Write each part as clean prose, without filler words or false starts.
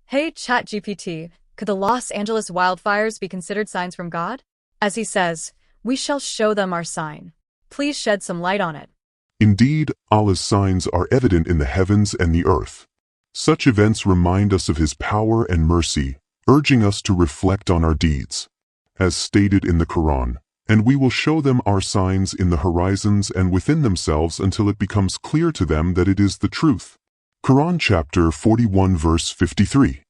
Hey ChatGPT, could the Los Angeles wildfires be considered signs from God? As he says, we shall show them our sign. Please shed some light on it. Indeed, Allah's signs are evident in the heavens and the earth. Such events remind us of His power and mercy, urging us to reflect on our deeds. As stated in the Quran, and we will show them our signs in the horizons and within themselves until it becomes clear to them that it is the truth. Quran chapter 41 verse 53.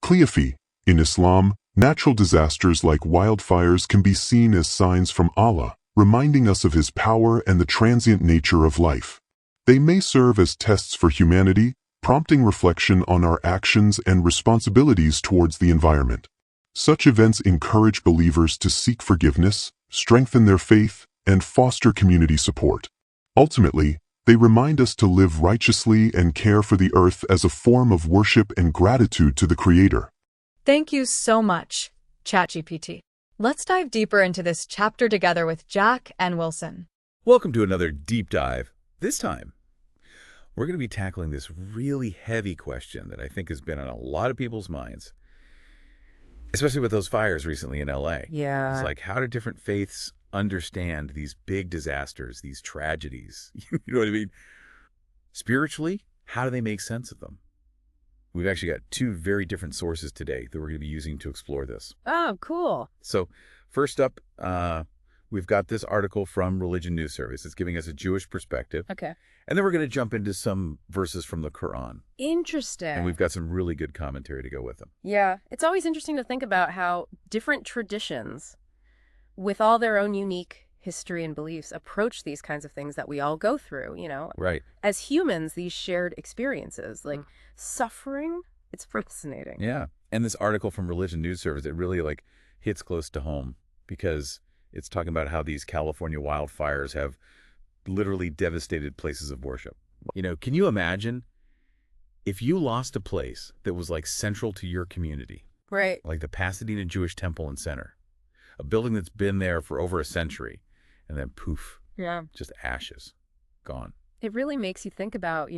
Cleophy. In Islam, natural disasters like wildfires can be seen as signs from Allah, reminding us of His power and the transient nature of life. They may serve as tests for humanity, prompting reflection on our actions and responsibilities towards the environment. Such events encourage believers to seek forgiveness, strengthen their faith, and foster community support. Ultimately, they remind us to live righteously and care for the earth as a form of worship and gratitude to the Creator. Thank you so much, ChatGPT. Let's dive deeper into this chapter together with Jack and Wilson. Welcome to another deep dive. This time, we're going to be tackling this really heavy question that I think has been on a lot of people's minds, especially with those fires recently in LA. Yeah. It's like, how do different faiths understand these big disasters, these tragedies? You know what I mean? Spiritually, how do they make sense of them? We've actually got two very different sources today that we're going to be using to explore this. Oh, cool. So first up, we've got this article from Religion News Service. It's giving us a Jewish perspective. Okay. And then we're going to jump into some verses from the Quran. Interesting. And we've got some really good commentary to go with them. Yeah. It's always interesting to think about how different traditions, with all their own unique history and beliefs, approach these kinds of things that we all go through, you know? Right. As humans, these shared experiences, like suffering, it's fascinating. Yeah. And this article from Religion News Service, it really hits close to home because it's talking about how these California wildfires have literally devastated places of worship. You know, can you imagine if you lost a place that was central to your community? Right. Like the Pasadena Jewish Temple and Center, a building that's been there for over a century, and then poof, Yeah. just ashes, gone. It really makes you think about,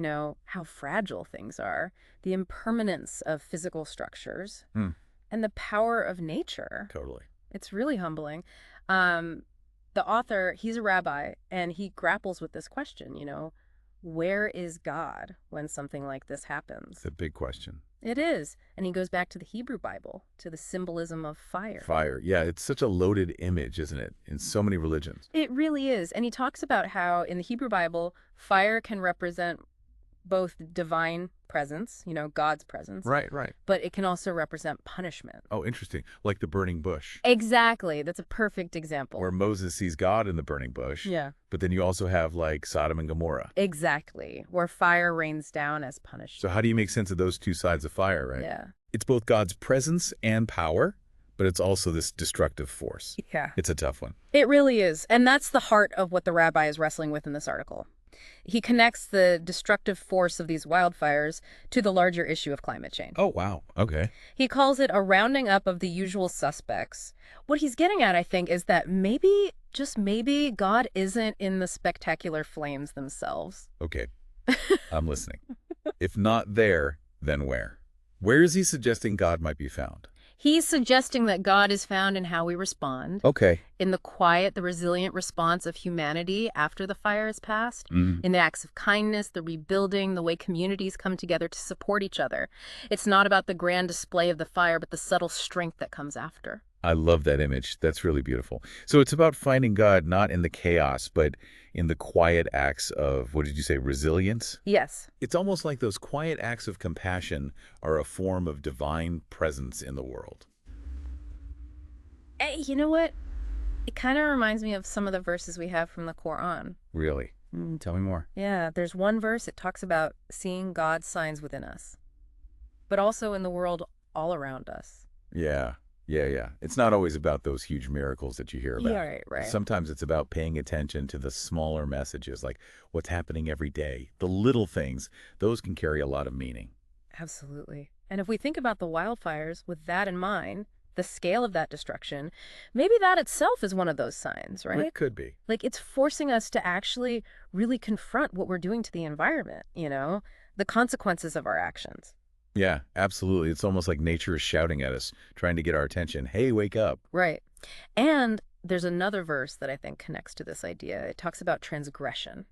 how fragile things are, the impermanence of physical structures, and the power of nature. Totally. It's really humbling. The author, he's a rabbi, and he grapples with this question, where is God when something like this happens? It's a big question. It is. And he goes back to the Hebrew Bible, to the symbolism of fire. Fire. Yeah, it's such a loaded image, isn't it, in so many religions? It really is. And he talks about how in the Hebrew Bible, fire can represent both divine presence, God's presence. Right. But it can also represent punishment. Oh, interesting. Like the burning bush. Exactly. That's a perfect example. Where Moses sees God in the burning bush. Yeah. But then you also have Sodom and Gomorrah. Exactly. Where fire rains down as punishment. So how do you make sense of those two sides of fire, right? Yeah. It's both God's presence and power, but it's also this destructive force. Yeah. It's a tough one. It really is. And that's the heart of what the rabbi is wrestling with in this article. He connects the destructive force of these wildfires to the larger issue of climate change. Oh, wow. Okay. He calls it a rounding up of the usual suspects. What he's getting at, I think, is that maybe, just maybe, God isn't in the spectacular flames themselves. Okay. I'm listening. If not there, then where? Where is he suggesting God might be found? He's suggesting that God is found in how we respond. Okay. In the quiet, the resilient response of humanity after the fire is past. In the acts of kindness, the rebuilding, the way communities come together to support each other. It's not about the grand display of the fire, but the subtle strength that comes after. I love that image. That's really beautiful. So it's about finding God not in the chaos, but in the quiet acts of, what did you say, resilience? Yes. It's almost like those quiet acts of compassion are a form of divine presence in the world. Hey, you know what? It kind of reminds me of some of the verses we have from the Quran. Really? Tell me more. Yeah, there's one verse, it talks about seeing God's signs within us, but also in the world all around us. Yeah. It's not always about those huge miracles that you hear about. Yeah, right. Sometimes it's about paying attention to the smaller messages, like what's happening every day. The little things, those can carry a lot of meaning. Absolutely. And if we think about the wildfires with that in mind, the scale of that destruction, maybe that itself is one of those signs, right? It could be. It's forcing us to actually really confront what we're doing to the environment, the consequences of our actions. Yeah, absolutely. It's almost like nature is shouting at us, trying to get our attention. Hey, wake up. Right. And there's another verse that I think connects to this idea. It talks about transgression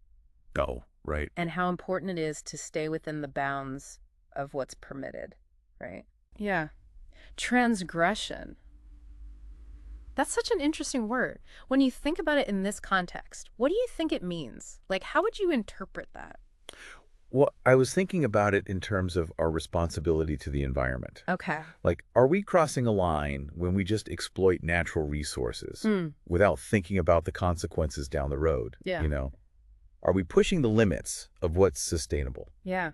Oh, right. and how important it is to stay within the bounds of what's permitted, right? Yeah. Transgression. That's such an interesting word. When you think about it in this context, what do you think it means? Like, how would you interpret that? Well, I was thinking about it in terms of our responsibility to the environment. Okay. Like, are we crossing a line when we just exploit natural resources without thinking about the consequences down the road? Yeah. You know, are we pushing the limits of what's sustainable? Yeah.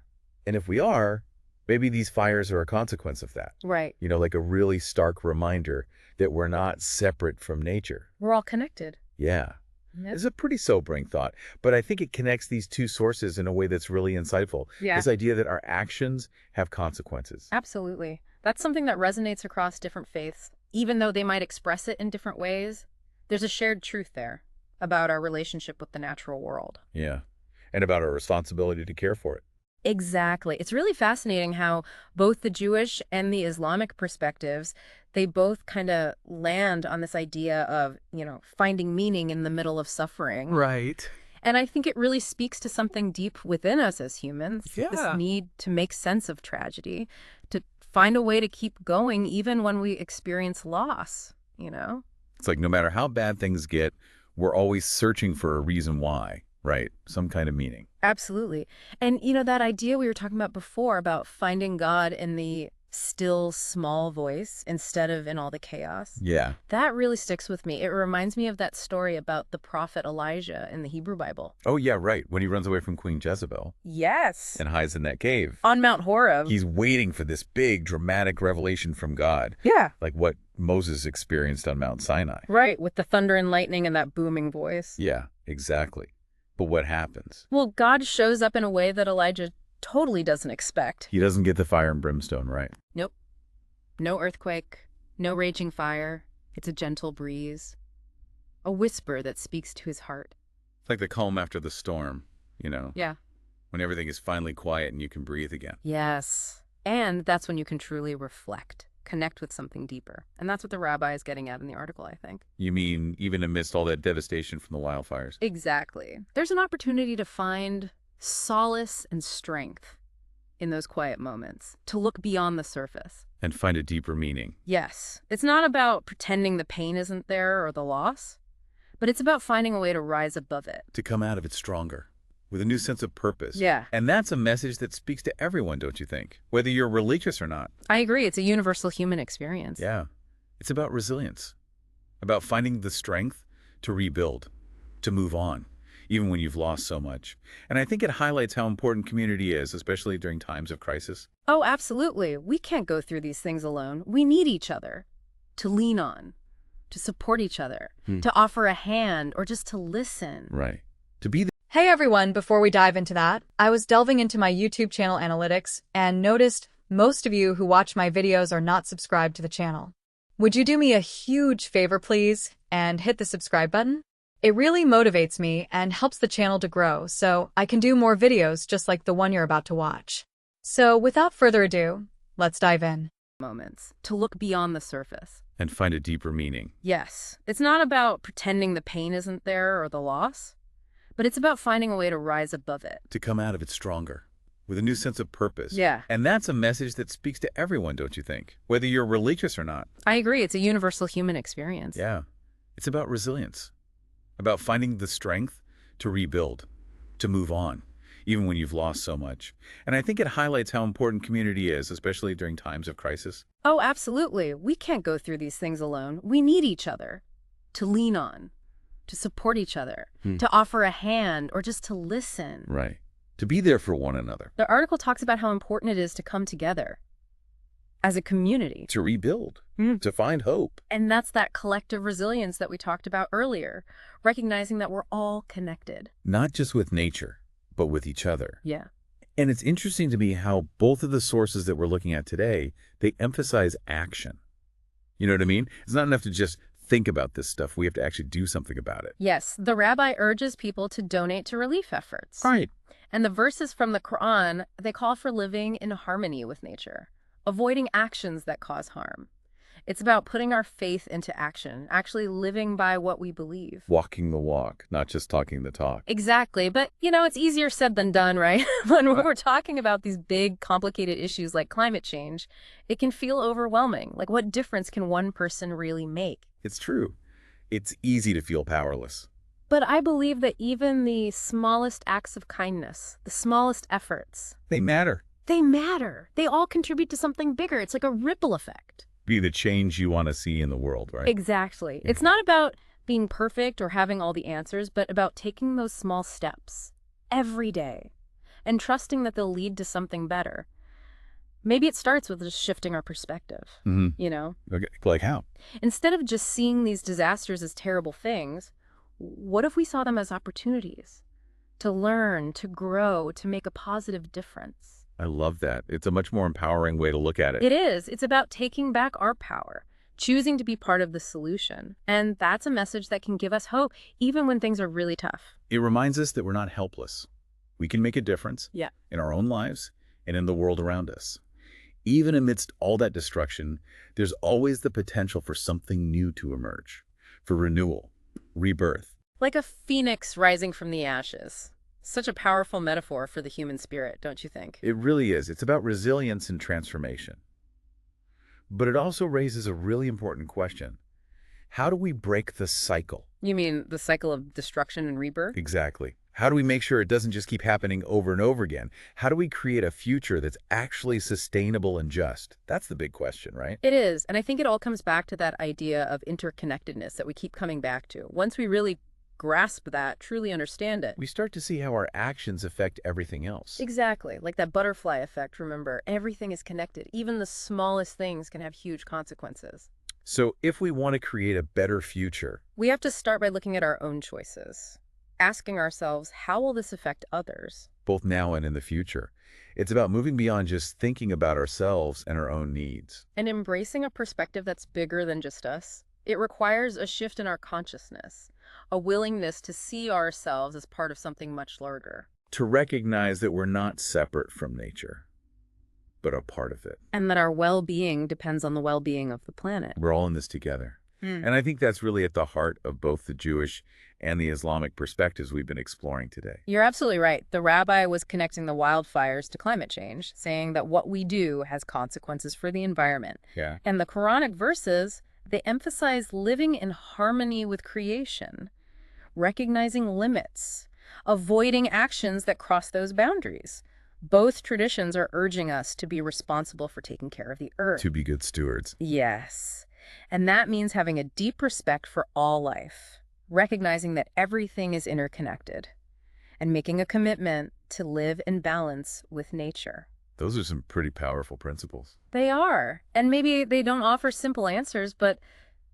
And if we are, maybe these fires are a consequence of that. Right. You know, like a really stark reminder that we're not separate from nature. We're all connected. Yeah. Yep. It's a pretty sobering thought, but I think it connects these two sources in a way that's really insightful. Yeah. This idea that our actions have consequences. Absolutely. That's something that resonates across different faiths. Even though they might express it in different ways, there's a shared truth there about our relationship with the natural world. Yeah. And about our responsibility to care for it. Exactly. It's really fascinating how both the Jewish and the Islamic perspectives, they both kind of land on this idea of, finding meaning in the middle of suffering. Right. And I think it really speaks to something deep within us as humans. Yeah. This need to make sense of tragedy, to find a way to keep going even when we experience loss, It's like no matter how bad things get, we're always searching for a reason why, right? Some kind of meaning. Absolutely. And, that idea we were talking about before about finding God in the still small voice instead of in all the chaos. Yeah. That really sticks with me. It reminds me of that story about the prophet Elijah in the Hebrew Bible. Oh, yeah, right. When he runs away from Queen Jezebel Yes. and hides in that cave. On Mount Horeb. He's waiting for this big, dramatic revelation from God. Yeah. Like what Moses experienced on Mount Sinai. Right, with the thunder and lightning and that booming voice. Yeah, exactly. But what happens? Well, God shows up in a way that Elijah totally doesn't expect. He doesn't get the fire and brimstone, right? Nope. No earthquake, no raging fire. It's a gentle breeze. A whisper that speaks to his heart. It's like the calm after the storm, Yeah. when everything is finally quiet and you can breathe again. Yes. And that's when you can truly reflect, connect with something deeper. And that's what the rabbi is getting at in the article, I think. You mean even amidst all that devastation from the wildfires? Exactly. There's an opportunity to find solace and strength in those quiet moments, to look beyond the surface. And find a deeper meaning. Yes. It's not about pretending the pain isn't there or the loss, but it's about finding a way to rise above it. To come out of it stronger, with a new sense of purpose. Yeah. And that's a message that speaks to everyone, don't you think? Whether you're religious or not. I agree. It's a universal human experience. Yeah. It's about resilience. About finding the strength to rebuild, to move on, even when you've lost so much. And I think it highlights how important community is, especially during times of crisis. Oh, absolutely. We can't go through these things alone. We need each other to lean on, to support each other, to offer a hand, or just to listen. Right. To be Hey everyone, before we dive into that, I was delving into my YouTube channel analytics and noticed most of you who watch my videos are not subscribed to the channel. Would you do me a huge favor, please, and hit the subscribe button? It really motivates me and helps the channel to grow so I can do more videos just like the one you're about to watch. So without further ado, let's dive in. Moments to look beyond the surface. and find a deeper meaning. Yes. It's not about pretending the pain isn't there or the loss, but it's about finding a way to rise above it. To come out of it stronger, with a new sense of purpose. Yeah. And that's a message that speaks to everyone, don't you think? Whether you're religious or not. I agree. It's a universal human experience. Yeah. It's about resilience. About finding the strength to rebuild, to move on, even when you've lost so much. And I think it highlights how important community is, especially during times of crisis. Oh, absolutely. We can't go through these things alone. We need each other to lean on, to support each other, to offer a hand, or just to listen. Right. To be there for one another. The article talks about how important it is to come together as a community. To rebuild. To find hope. And that's that collective resilience that we talked about earlier, recognizing that we're all connected. Not just with nature, but with each other. Yeah. And it's interesting to me how both of the sources that we're looking at today, they emphasize action. You know what I mean? It's not enough to just think about this stuff. We have to actually do something about it. Yes, the rabbi urges people to donate to relief efforts. Right. And the verses from the Quran, they call for living in harmony with nature, avoiding actions that cause harm. It's about putting our faith into action, actually living by what we believe. Walking the walk, not just talking the talk. Exactly. But, it's easier said than done, right? When we're talking about these big, complicated issues like climate change, it can feel overwhelming. Like, what difference can one person really make? It's true. It's easy to feel powerless. But I believe that even the smallest acts of kindness, the smallest efforts, They matter. they matter. They all contribute to something bigger. It's like a ripple effect. Be the change you want to see in the world, right? Exactly. It's not about being perfect or having all the answers, but about taking those small steps every day and trusting that they'll lead to something better. Maybe it starts with just shifting our perspective, Okay. Like how? Instead of just seeing these disasters as terrible things, what if we saw them as opportunities to learn, to grow, to make a positive difference? I love that. It's a much more empowering way to look at it. It is. It's about taking back our power, choosing to be part of the solution. And that's a message that can give us hope, even when things are really tough. It reminds us that we're not helpless. We can make a difference in our own lives and in the world around us. Even amidst all that destruction, there's always the potential for something new to emerge, for renewal, rebirth. Like a phoenix rising from the ashes. Such a powerful metaphor for the human spirit, don't you think? It really is. It's about resilience and transformation. But it also raises a really important question. How do we break the cycle? You mean the cycle of destruction and rebirth? Exactly. How do we make sure it doesn't just keep happening over and over again? How do we create a future that's actually sustainable and just? That's the big question, right? It is. And I think it all comes back to that idea of interconnectedness that we keep coming back to. Once we really grasp that, truly understand it, We start to see how our actions affect everything else. Exactly. Like that butterfly effect, remember. Everything is connected. Even the smallest things can have huge consequences. So if we want to create a better future, We have to start by looking at our own choices, asking ourselves, how will this affect others? both now and in the future, it's about moving beyond just thinking about ourselves and our own needs. And embracing a perspective that's bigger than just us. It requires a shift in our consciousness, a willingness to see ourselves as part of something much larger. To recognize that we're not separate from nature, but a part of it. And that our well-being depends on the well-being of the planet. We're all in this together. And I think that's really at the heart of both the Jewish and the Islamic perspectives we've been exploring today. You're absolutely right. The rabbi was connecting the wildfires to climate change, saying that what we do has consequences for the environment. Yeah. And the Quranic verses, they emphasize living in harmony with creation, recognizing limits, avoiding actions that cross those boundaries. Both traditions are urging us to be responsible for taking care of the earth. To be good stewards. Yes. And that means having a deep respect for all life, recognizing that everything is interconnected, and making a commitment to live in balance with nature. Those are some pretty powerful principles. They are. And maybe they don't offer simple answers, but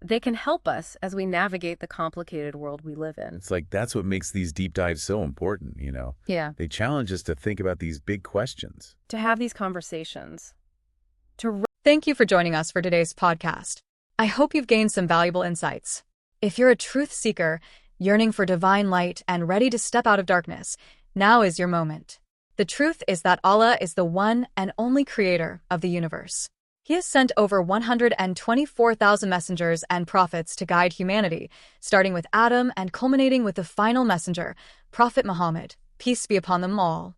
they can help us as we navigate the complicated world we live in. It's like that's what makes these deep dives so important, you know? Yeah. They challenge us to think about these big questions. To have these conversations. Thank you for joining us for today's podcast. I hope you've gained some valuable insights. If you're a truth seeker, yearning for divine light and ready to step out of darkness, now is your moment. The truth is that Allah is the one and only creator of the universe. He has sent over 124,000 messengers and prophets to guide humanity, starting with Adam and culminating with the final messenger, Prophet Muhammad, peace be upon them all.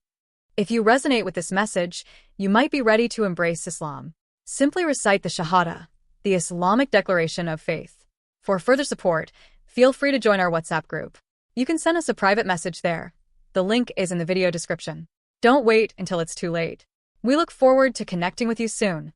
If you resonate with this message, you might be ready to embrace Islam. Simply recite the Shahada, the Islamic declaration of faith. For further support, feel free to join our WhatsApp group. You can send us a private message there. The link is in the video description. Don't wait until it's too late. We look forward to connecting with you soon.